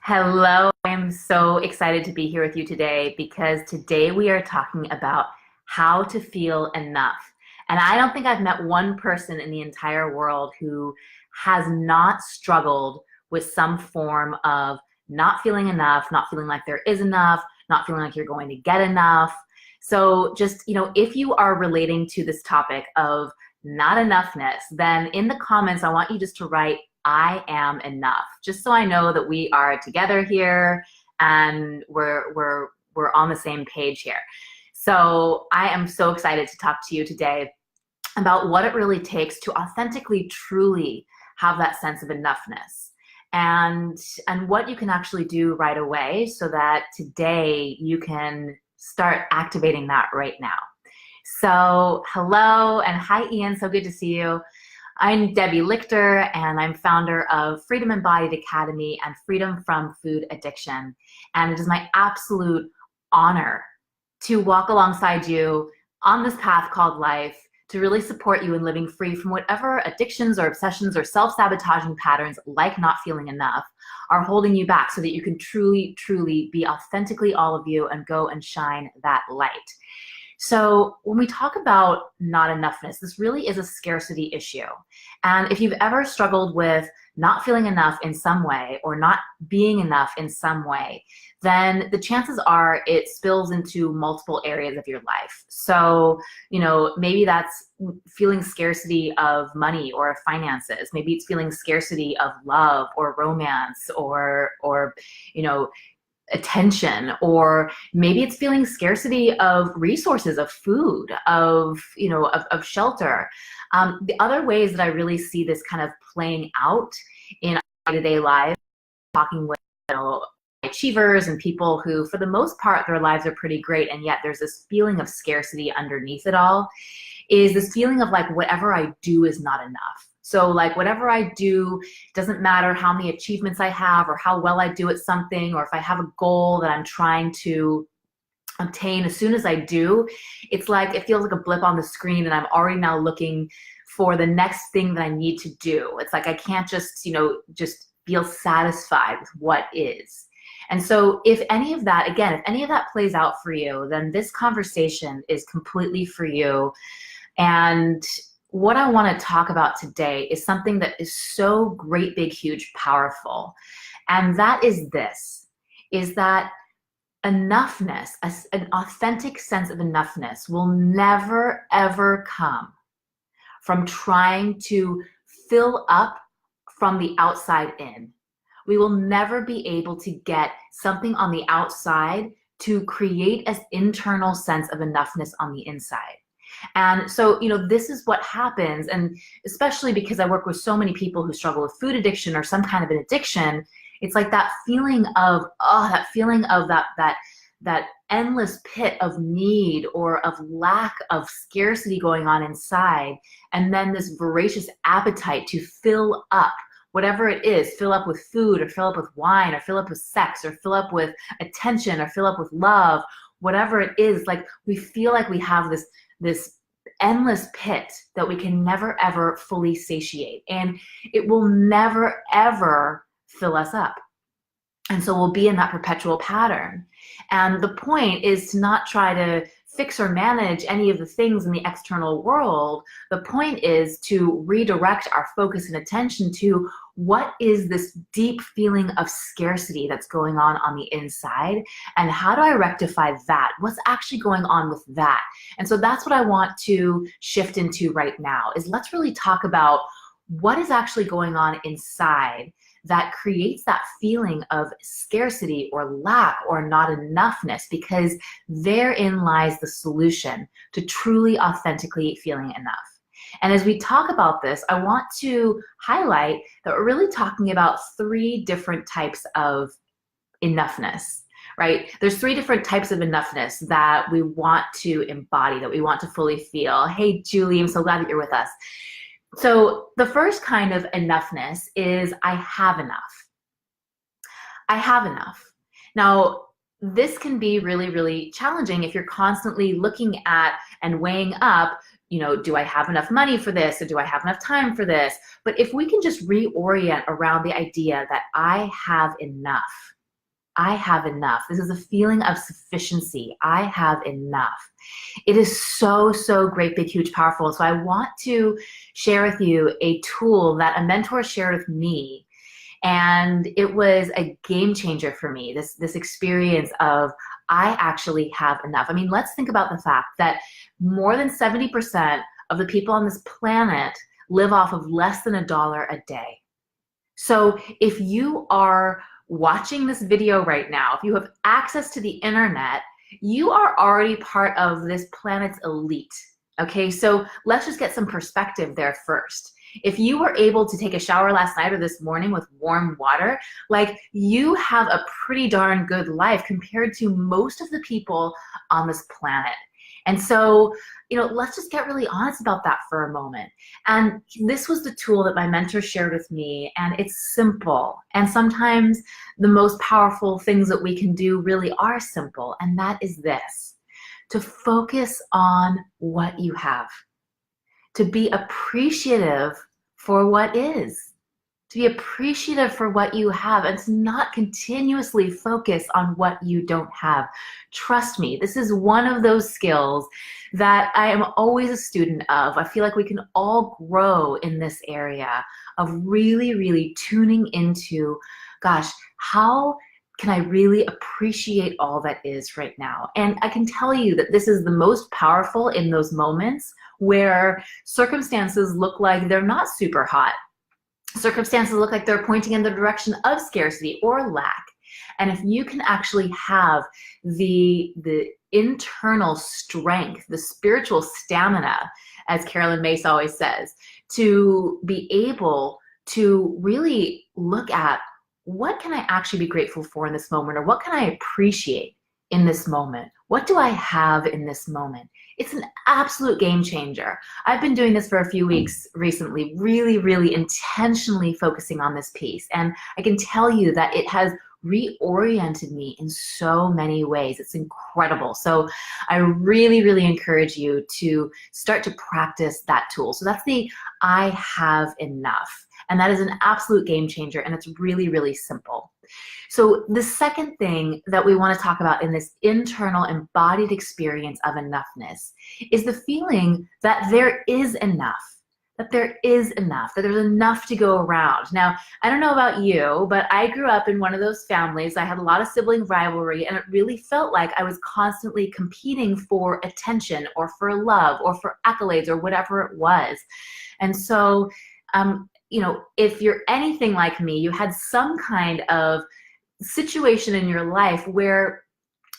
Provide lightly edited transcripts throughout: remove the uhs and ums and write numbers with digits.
Hello, I'm so excited to be here with you today because today we are talking about how to feel enough. And I don't think I've met one person in the entire world who has not struggled with some form of not feeling enough, not feeling like there is enough, not feeling like you're going to get enough. So just, if you are relating to this topic of not enoughness, then in the comments, I want you just to write I am enough, just so I know that we are together here and we're on the same page here. So I am so excited to talk to you today about what it really takes to authentically, truly have that sense of enoughness, and what you can actually do right away so that today you can start activating that right now. So hello and hi Ian, so good to see you. I'm Debbie Lichter, and I'm founder of Freedom Embodied Academy and Freedom from Food Addiction. And it is my absolute honor to walk alongside you on this path called life, to really support you in living free from whatever addictions or obsessions or self-sabotaging patterns, like not feeling enough, are holding you back so that you can truly, truly be authentically all of you and go and shine that light. So when we talk about not enoughness, this really is a scarcity issue. And if you've ever struggled with not feeling enough in some way or not being enough in some way, then the chances are it spills into multiple areas of your life. So, maybe that's feeling scarcity of money or finances. Maybe it's feeling scarcity of love or romance or attention, or maybe it's feeling scarcity of resources, of food, of shelter. The other ways that I really see this kind of playing out in our day-to-day lives, talking with achievers and people who, for the most part, their lives are pretty great, and yet there's this feeling of scarcity underneath it all, is this feeling of like whatever I do is not enough. So like whatever I do, doesn't matter how many achievements I have or how well I do at something, or if I have a goal that I'm trying to obtain, as soon as I do, it's like it feels like a blip on the screen and I'm already now looking for the next thing that I need to do. It's like I can't just feel satisfied with what is. And so if any of that, again, if any of that plays out for you, then this conversation is completely for you. And what I want to talk about today is something that is so great, big, huge, powerful. And that is this, is that enoughness, an authentic sense of enoughness, will never, ever come from trying to fill up from the outside in. We will never be able to get something on the outside to create an internal sense of enoughness on the inside. And so, this is what happens, and especially because I work with so many people who struggle with food addiction or some kind of an addiction, it's like that feeling of, that endless pit of need or of lack of scarcity going on inside, and then this voracious appetite to fill up whatever it is, fill up with food or fill up with wine or fill up with sex or fill up with attention or fill up with love, whatever it is. Like we feel like we have this endless pit that we can never ever fully satiate, and it will never ever fill us up. And so we'll be in that perpetual pattern. And the point is to not try to fix or manage any of the things in the external world. The point is to redirect our focus and attention to what is this deep feeling of scarcity that's going on the inside, and how do I rectify that? What's actually going on with that? And so that's what I want to shift into right now, is let's really talk about what is actually going on inside that creates that feeling of scarcity or lack or not enoughness, because therein lies the solution to truly authentically feeling enough. And as we talk about this, I want to highlight that we're really talking about three different types of enoughness, right? There's three different types of enoughness that we want to embody, that we want to fully feel. Hey, Julie, I'm so glad that you're with us. So the first kind of enoughness is I have enough. I have enough. Now, this can be really, really challenging if you're constantly looking at and weighing up do I have enough money for this, or do I have enough time for this? But if we can just reorient around the idea that I have enough, I have enough. This is a feeling of sufficiency. I have enough. It is so, so great, big, huge, powerful. So I want to share with you a tool that a mentor shared with me. And it was a game changer for me, this experience of I actually have enough. I mean, let's think about the fact that more than 70% of the people on this planet live off of less than $1 a day. So if you are watching this video right now, if you have access to the internet, you are already part of this planet's elite. Okay, so let's just get some perspective there first. If you were able to take a shower last night or this morning with warm water, like, you have a pretty darn good life compared to most of the people on this planet. And so, let's just get really honest about that for a moment. And this was the tool that my mentor shared with me, and it's simple. And sometimes the most powerful things that we can do really are simple, and that is this: to focus on what you have, to be appreciative for what is, to be appreciative for what you have, and to not continuously focus on what you don't have. Trust me, this is one of those skills that I am always a student of. I feel like we can all grow in this area of really, really tuning into, gosh, how can I really appreciate all that is right now? And I can tell you that this is the most powerful in those moments where circumstances look like they're not super hot. Circumstances look like they're pointing in the direction of scarcity or lack. And if you can actually have the internal strength, the spiritual stamina, as Carolyn Mace always says, to be able to really look at, what can I actually be grateful for in this moment, or what can I appreciate in this moment? What do I have in this moment? It's an absolute game changer. I've been doing this for a few weeks recently, really, really intentionally focusing on this piece. And I can tell you that it has reoriented me in so many ways. It's incredible. So I really, really encourage you to start to practice that tool. So that's the I have enough. And that is an absolute game changer, and it's really, really simple. So the second thing that we want to talk about in this internal embodied experience of enoughness is the feeling that there is enough, that there's enough to go around. Now, I don't know about you, but I grew up in one of those families. I had a lot of sibling rivalry, and it really felt like I was constantly competing for attention or for love or for accolades or whatever it was. And so, if you're anything like me, you had some kind of situation in your life where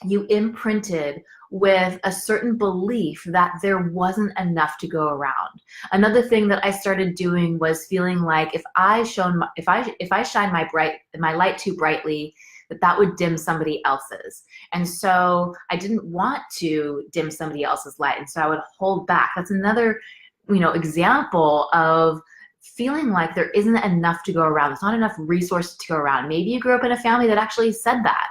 you imprinted with a certain belief that there wasn't enough to go around. Another thing that I started doing was feeling like if I shine my light too brightly, that would dim somebody else's. And so I didn't want to dim somebody else's light, and so I would hold back. That's another, example of feeling like there isn't enough to go around. There's not enough resources to go around. Maybe you grew up in a family that actually said that,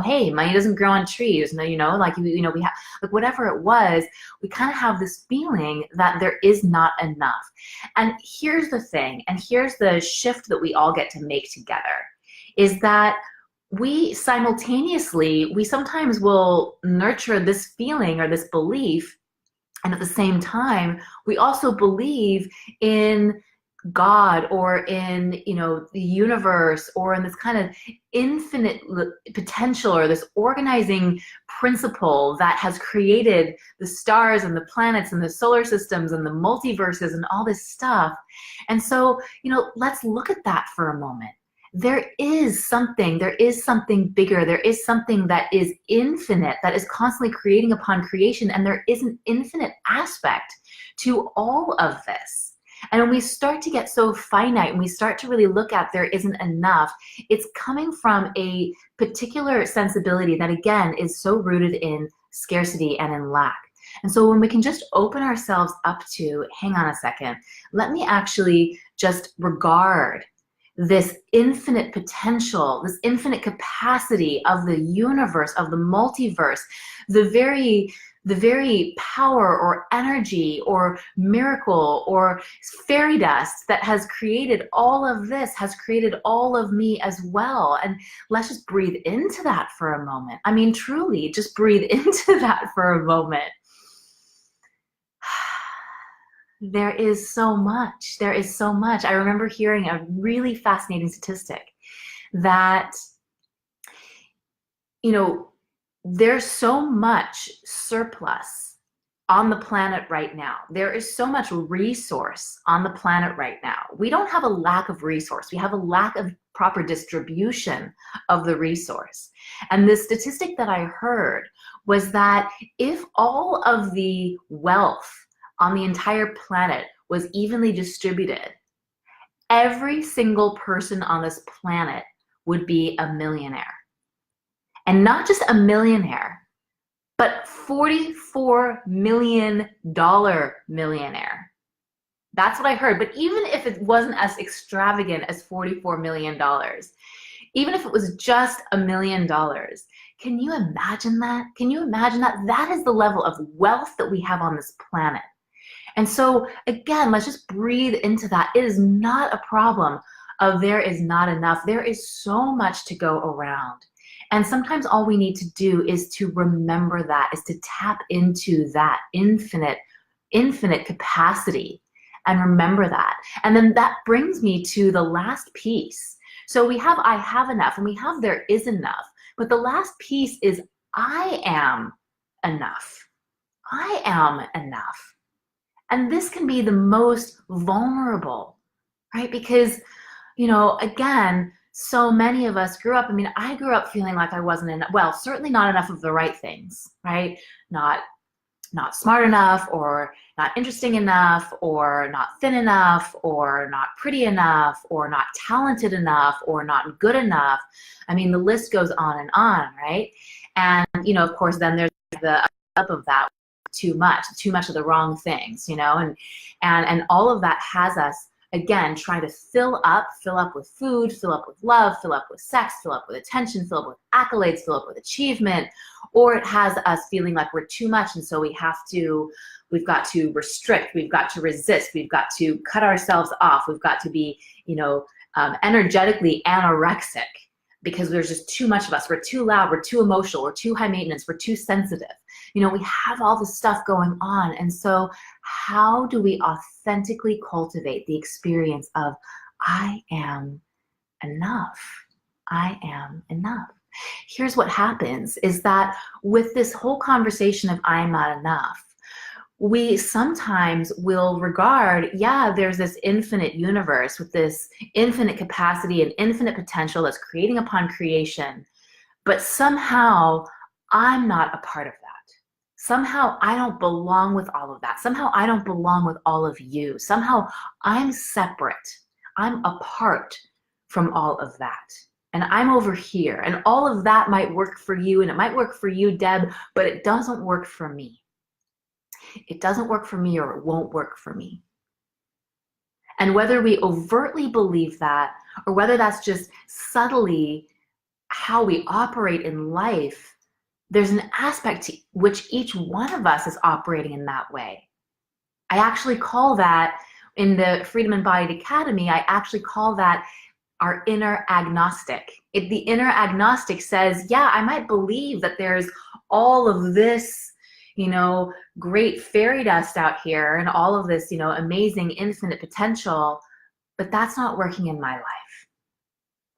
hey, money doesn't grow on trees. We have, like, whatever it was, we kind of have this feeling that there is not enough. And here's the thing, and here's the shift that we all get to make together, is that we sometimes will nurture this feeling or this belief, and at the same time, we also believe in God or in, the universe, or in this kind of infinite potential, or this organizing principle that has created the stars and the planets and the solar systems and the multiverses and all this stuff. And so, let's look at that for a moment. There is something bigger. There is something that is infinite, that is constantly creating upon creation. And there is an infinite aspect to all of this. And when we start to get so finite, and we start to really look at there isn't enough, it's coming from a particular sensibility that, again, is so rooted in scarcity and in lack. And so when we can just open ourselves up to, hang on a second, let me actually just regard this infinite potential, this infinite capacity of the universe, of the multiverse, the the very power or energy or miracle or fairy dust that has created all of this has created all of me as well. And let's just breathe into that for a moment. I mean, truly, just breathe into that for a moment. There is so much. There is so much. I remember hearing a really fascinating statistic that, you know, there's so much surplus on the planet right now. There is so much resource on the planet right now. We don't have a lack of resource. We have a lack of proper distribution of the resource. And the statistic that I heard was that if all of the wealth on the entire planet was evenly distributed, every single person on this planet would be a millionaire. And not just a millionaire, but $44 million millionaire. That's what I heard. But even if it wasn't as extravagant as $44 million, even if it was just $1 million, can you imagine that? Can you imagine that? That is the level of wealth that we have on this planet. And so again, let's just breathe into that. It is not a problem of there is not enough. There is so much to go around. And sometimes all we need to do is to remember that, is to tap into that infinite capacity and remember that. And then that brings me to the last piece. So we have I have enough and we have there is enough. But the last piece is I am enough. I am enough. And this can be the most vulnerable, right? Because, you know, again, so many of us grew up, I mean, I grew up feeling like I wasn't enough, well, certainly not enough of the right things, right? Not smart enough, or not interesting enough, or not thin enough, or not pretty enough, or not talented enough, or not good enough. I mean, the list goes on, right? And, you know, of course, then there's the up of that, too much of the wrong things, you know, and all of that has us, again, trying to fill up with food, fill up with love, fill up with sex, fill up with attention, fill up with accolades, fill up with achievement, or it has us feeling like we're too much, and so we've got to restrict, we've got to resist, we've got to cut ourselves off, we've got to be, you know, energetically anorexic, because there's just too much of us. We're too loud, we're too emotional, we're too high maintenance, we're too sensitive. You know, we have all this stuff going on. And so how do we authentically cultivate the experience of I am enough? I am enough. Here's what happens is that with this whole conversation of I am not enough, we sometimes will regard, yeah, there's this infinite universe with this infinite capacity and infinite potential that's creating upon creation, but somehow I'm not a part of that. Somehow I don't belong with all of that. Somehow I don't belong with all of you. Somehow I'm separate. I'm apart from all of that. And I'm over here. And all of that might work for you, and it might work for you, Deb, but it doesn't work for me. It doesn't work for me, or it won't work for me. And whether we overtly believe that, or whether that's just subtly how we operate in life, there's an aspect to which each one of us is operating in that way. I actually call that, in the Freedom Embodied Academy, I actually call that our inner agnostic. The inner agnostic says, yeah, I might believe that there's all of this, you know, great fairy dust out here and all of this, you know, amazing infinite potential, but that's not working in my life.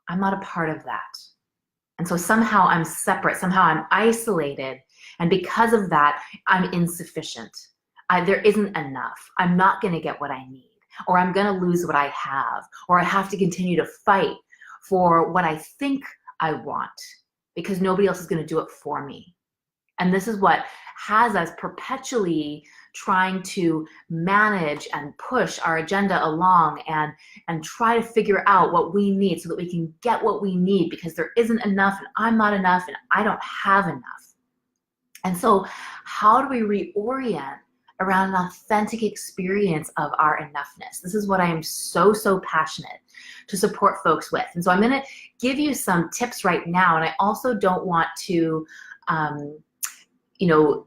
I'm not a part of that. And so somehow I'm separate, somehow I'm isolated, and because of that, I'm insufficient. There isn't enough. I'm not going to get what I need, or I'm going to lose what I have, or I have to continue to fight for what I think I want, because nobody else is going to do it for me. And this is what has us perpetually trying to manage and push our agenda along and try to figure out what we need so that we can get what we need, because there isn't enough, and I'm not enough, and I don't have enough. And so how do we reorient around an authentic experience of our enoughness? This is what I am so passionate to support folks with. And so I'm going to give you some tips right now, and I also don't want to you know,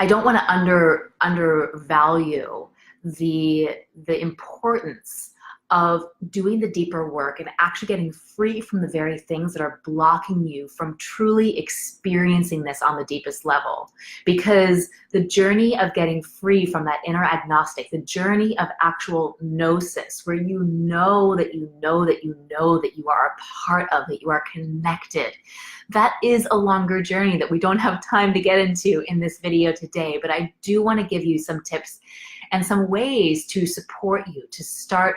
I don't want to undervalue the importance of doing the deeper work and actually getting free from the very things that are blocking you from truly experiencing this on the deepest level. Because the journey of getting free from that inner agnostic, the journey of actual gnosis, where you know that you know that you know that you are a part of it, you are connected, that is a longer journey that we don't have time to get into in this video today. But I do want to give you some tips and some ways to support you to start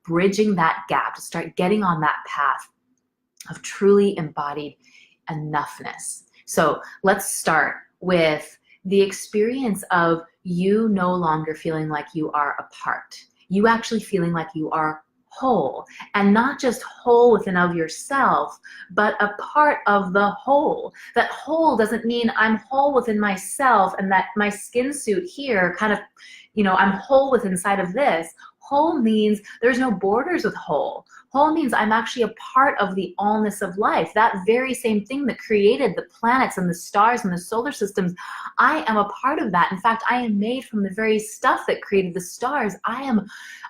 bridging that gap, to start getting on that path of truly embodied enoughness. So let's start with the experience of you no longer feeling like you are a part. You actually feeling like you are whole, and not just whole within of yourself, but a part of the whole. That whole doesn't mean I'm whole within myself and that my skin suit here kind of, I'm whole with inside of this. Whole means there's no borders with whole. Whole means I'm actually a part of the allness of life. That very same thing that created the planets and the stars and the solar systems, I am a part of that. In fact, I am made from the very stuff that created the stars. I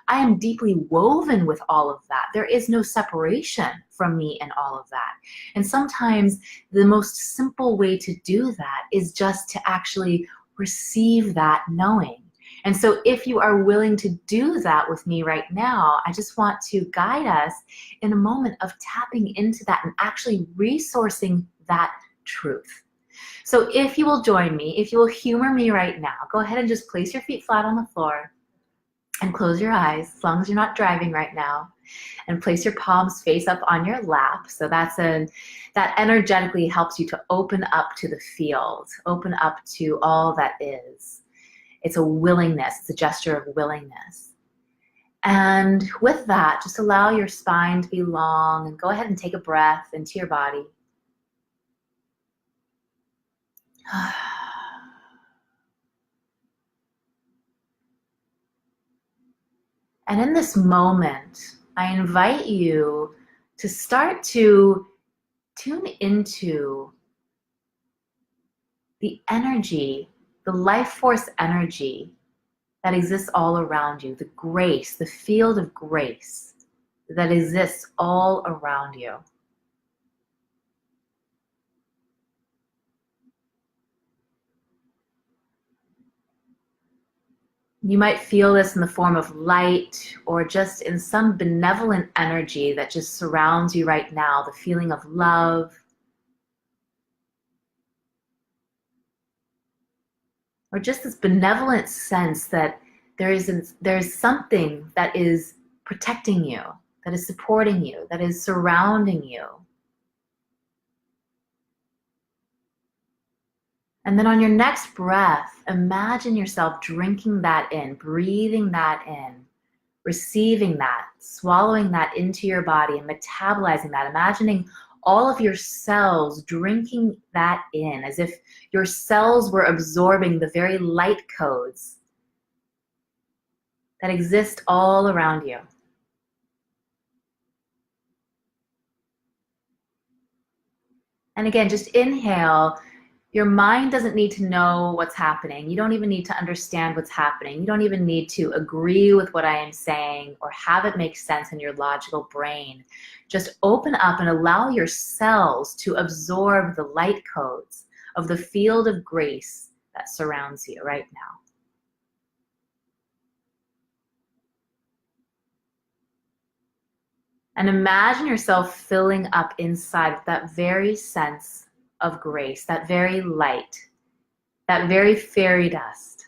am deeply woven with all of that. There is no separation from me and all of that. And sometimes the most simple way to do that is just to actually receive that knowing. And so if you are willing to do that with me right now, I just want to guide us in a moment of tapping into that and actually resourcing that truth. So if you will join me, if you will humor me right now, go ahead and just place your feet flat on the floor and close your eyes, as long as you're not driving right now, and place your palms face up on your lap. So that energetically helps you to open up to the field, open up to all that is. It's a willingness, it's a gesture of willingness. And with that, just allow your spine to be long and go ahead and take a breath into your body. And in this moment, I invite you to start to tune into the energy, the life force energy that exists all around you, the grace, the field of grace that exists all around you. You might feel this in the form of light or just in some benevolent energy that just surrounds you right now, the feeling of love, or just this benevolent sense that there is something that is protecting you, that is supporting you, that is surrounding you. And then on your next breath, imagine yourself drinking that in, breathing that in, receiving that, swallowing that into your body and metabolizing that, imagining all of your cells drinking that in as if your cells were absorbing the very light codes that exist all around you. And again, just inhale. Your mind doesn't need to know what's happening. You don't even need to understand what's happening. You don't even need to agree with what I am saying or have it make sense in your logical brain. Just open up and allow your cells to absorb the light codes of the field of grace that surrounds you right now. And imagine yourself filling up inside with that very sense of grace, that very light, that very fairy dust.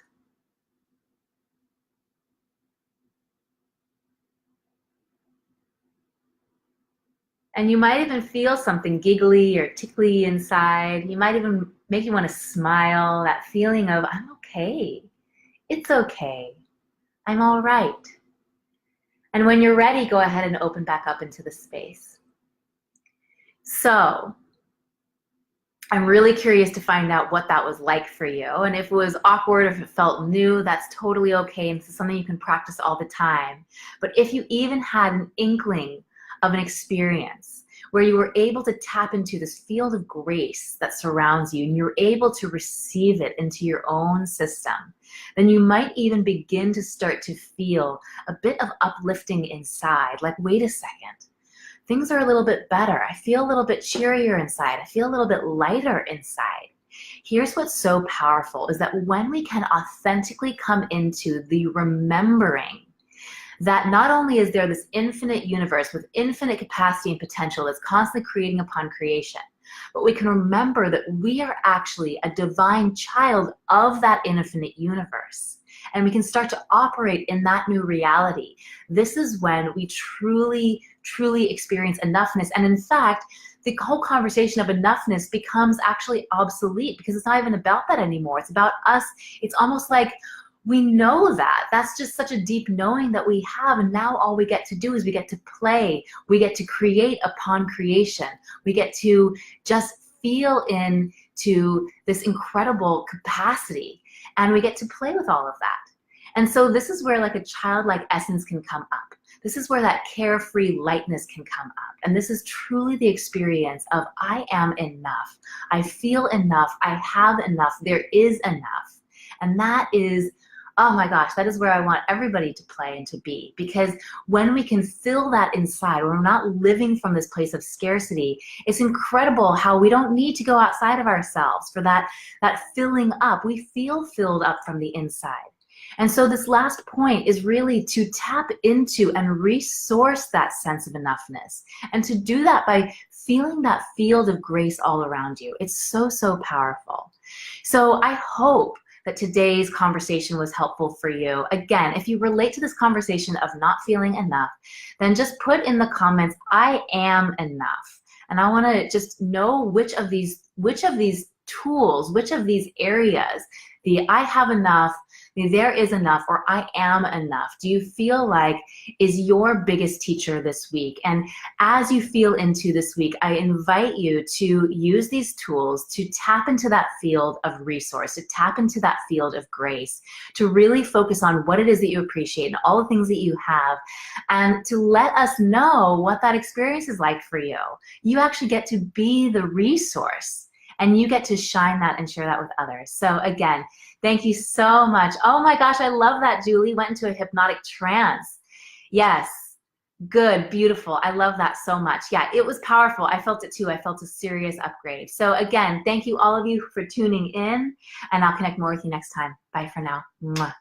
And you might even feel something giggly or tickly inside. You might even make you want to smile, that feeling of, I'm okay. It's okay. I'm all right. And when you're ready, go ahead and open back up into the space. So, I'm really curious to find out what that was like for you. And if it was awkward, if it felt new, that's totally okay. And this is something you can practice all the time. But if you even had an inkling of an experience where you were able to tap into this field of grace that surrounds you and you're able to receive it into your own system, then you might even begin to start to feel a bit of uplifting inside. Like, wait a second, things are a little bit better. I feel a little bit cheerier inside. I feel a little bit lighter inside. Here's what's so powerful is that when we can authentically come into the remembering that not only is there this infinite universe with infinite capacity and potential that's constantly creating upon creation, but we can remember that we are actually a divine child of that infinite universe. And we can start to operate in that new reality. This is when we truly, truly experience enoughness. And in fact, the whole conversation of enoughness becomes actually obsolete because it's not even about that anymore. It's about us. It's almost like we know that. That's just such a deep knowing that we have. And now all we get to do is we get to play. We get to create upon creation. We get to just feel into this incredible capacity. And we get to play with all of that. And so this is where like a childlike essence can come up. This is where that carefree lightness can come up. And this is truly the experience of I am enough. I feel enough. I have enough. There is enough. And that is, oh my gosh, that is where I want everybody to play and to be. Because when we can feel that inside, when we're not living from this place of scarcity, it's incredible how we don't need to go outside of ourselves for that filling up. We feel filled up from the inside. And so this last point is really to tap into and resource that sense of enoughness. And to do that by feeling that field of grace all around you. It's so, so powerful. So I hope that today's conversation was helpful for you. Again, if you relate to this conversation of not feeling enough, then just put in the comments, I am enough. And I want to just know which of these tools, which of these areas, the I have enough, the there is enough, or I am enough, do you feel like is your biggest teacher this week? And as you feel into this week, I invite you to use these tools to tap into that field of resource, to tap into that field of grace, to really focus on what it is that you appreciate and all the things that you have, and to let us know what that experience is like for you. You actually get to be the resource. And you get to shine that and share that with others. So again, thank you so much. Oh my gosh, I love that Julie went into a hypnotic trance. Yes, good, beautiful. I love that so much. Yeah, it was powerful. I felt it too. I felt a serious upgrade. So again, thank you all of you for tuning in, and I'll connect more with you next time. Bye for now. Mwah.